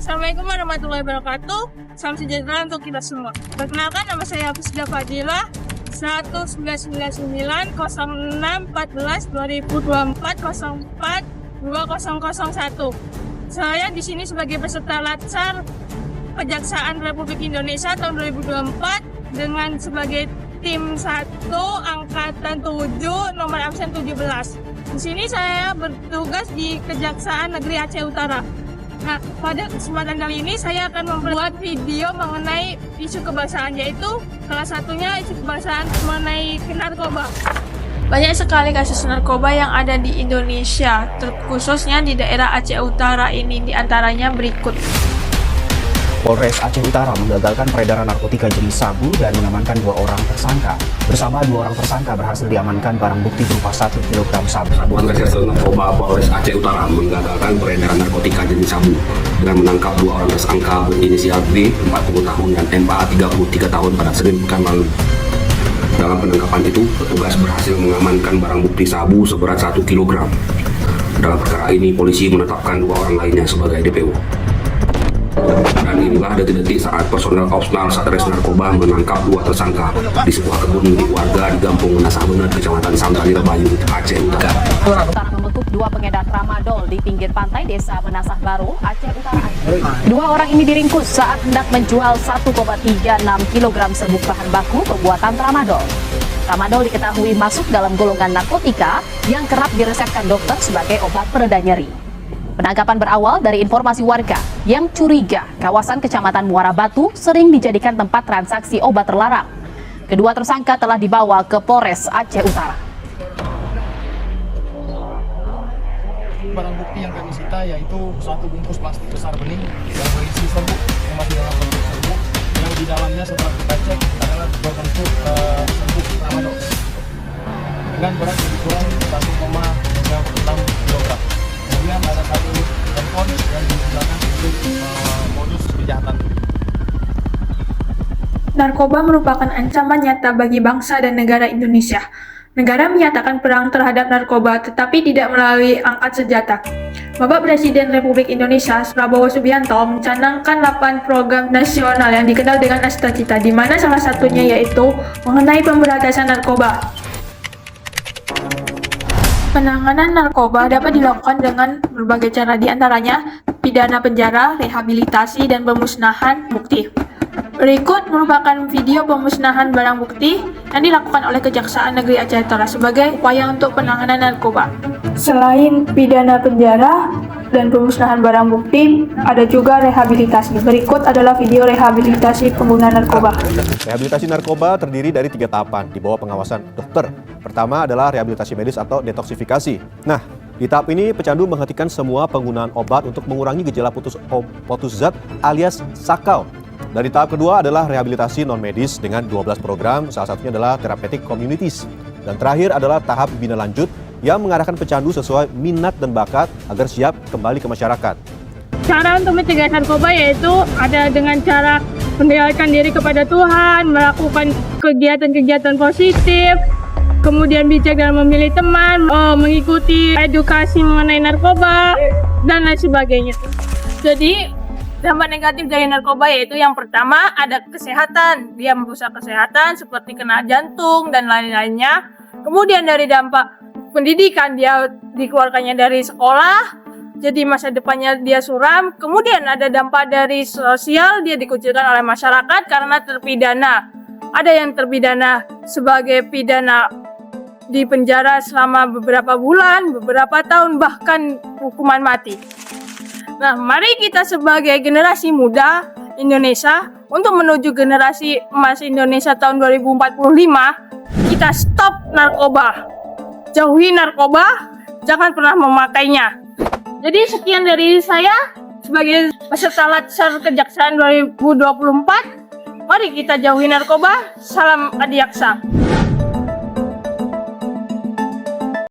Assalamualaikum warahmatullahi wabarakatuh. Salam sejahtera untuk kita semua. Perkenalkan, nama saya Hafizah Fadilah, 1999 06 14 2024 04 2001. Saya di sini sebagai peserta Latsar Kejaksaan Republik Indonesia tahun 2024 dengan sebagai tim 1 angkatan 7 nomor absen 17. Di sini saya bertugas di Kejaksaan Negeri Aceh Utara. Nah, pada kesempatan kali ini saya akan membuat video mengenai isu kebangsaan, yaitu salah satunya isu kebangsaan mengenai narkoba. Banyak sekali kasus narkoba yang ada di Indonesia, khususnya di daerah Aceh Utara ini, diantaranya berikut. Polres Aceh Utara menggagalkan peredaran narkotika jenis sabu dan mengamankan 2 orang tersangka. Bersama 2 orang tersangka berhasil diamankan barang bukti berupa 1 kg sabu. Satuan Reserse Narkoba Polres Aceh Utara menggagalkan peredaran narkotika jenis sabu dengan menangkap 2 orang tersangka berinisial B 40 tahun dan MA 33 tahun pada Senin pekan lalu. Dalam penangkapan itu, petugas berhasil mengamankan barang bukti sabu seberat 1 kg. Dalam perkara ini, polisi menetapkan 2 orang lainnya sebagai DPO. Dan inilah detik-detik saat personel Opsnal Satres Narkoba menangkap 2 tersangka di sebuah kebun milik warga di Kampung Nasah Bener, Kecamatan Sambalira Bayu, Aceh Utara. Utara membekuk 2 pengedar tramadol di pinggir pantai Desa Benasah Baru, Aceh Utara. 2 orang ini diringkus saat hendak menjual 1,36 kg serbuk bahan baku pembuatan tramadol. Tramadol diketahui masuk dalam golongan narkotika yang kerap diresepkan dokter sebagai obat pereda nyeri. Penangkapan berawal dari informasi warga yang curiga kawasan Kecamatan Muara Batu sering dijadikan tempat transaksi obat terlarang. Kedua tersangka telah dibawa ke Polres Aceh Utara. Barang bukti yang kami sita yaitu 1 bungkus plastik besar bening yang berisi serbuk, yang masih dalam bentuk serbuk, yang di dalamnya setelah kita cek adalah berbentuk serbuk tramadol dengan berat lebih kurang 1,36 kg. Kemudian ada 1 handphone yang digunakan untuk modus kejahatan. Narkoba merupakan ancaman nyata bagi bangsa dan negara Indonesia. Negara menyatakan perang terhadap narkoba tetapi tidak melalui angkat senjata. Bapak Presiden Republik Indonesia Prabowo Subianto mencanangkan 8 program nasional yang dikenal dengan Astacita, di mana salah satunya yaitu mengenai pemberantasan narkoba. Penanganan narkoba dapat dilakukan dengan berbagai cara, diantaranya pidana penjara, rehabilitasi, dan pemusnahan bukti. Berikut merupakan video pemusnahan barang bukti yang dilakukan oleh Kejaksaan Negeri Aceh Utara sebagai upaya untuk penanganan narkoba. Selain pidana penjara dan pemusnahan barang bukti, ada juga rehabilitasi. Berikut adalah video rehabilitasi pengguna narkoba. Rehabilitasi narkoba terdiri dari 3 tahapan di bawah pengawasan dokter. Pertama adalah rehabilitasi medis atau detoksifikasi. Nah, di tahap ini pecandu menghentikan semua penggunaan obat untuk mengurangi gejala putus zat alias sakau. Dan di tahap kedua adalah rehabilitasi non-medis dengan 12 program, salah satunya adalah therapeutic communities. Dan terakhir adalah tahap bina lanjut yang mengarahkan pecandu sesuai minat dan bakat agar siap kembali ke masyarakat. Cara untuk mencegah narkoba yaitu ada dengan cara mendekatkan diri kepada Tuhan, melakukan kegiatan-kegiatan positif, kemudian bijak dalam memilih teman, mengikuti edukasi mengenai narkoba, dan lain sebagainya. Jadi, dampak negatif dari narkoba yaitu yang pertama ada kesehatan. Dia merusak kesehatan seperti kena jantung dan lain-lainnya. Kemudian dari dampak pendidikan, dia dikeluarkannya dari sekolah, jadi masa depannya dia suram. Kemudian ada dampak dari sosial, dia dikucilkan oleh masyarakat karena terpidana. Ada yang terpidana sebagai pidana di penjara selama beberapa bulan, beberapa tahun, bahkan hukuman mati. Nah, mari kita sebagai generasi muda Indonesia untuk menuju generasi emas Indonesia tahun 2045, kita stop narkoba. Jauhi narkoba, jangan pernah memakainya. Jadi sekian dari saya sebagai peserta Latsar Kejaksaan 2024. Mari kita jauhi narkoba. Salam Adiaksa.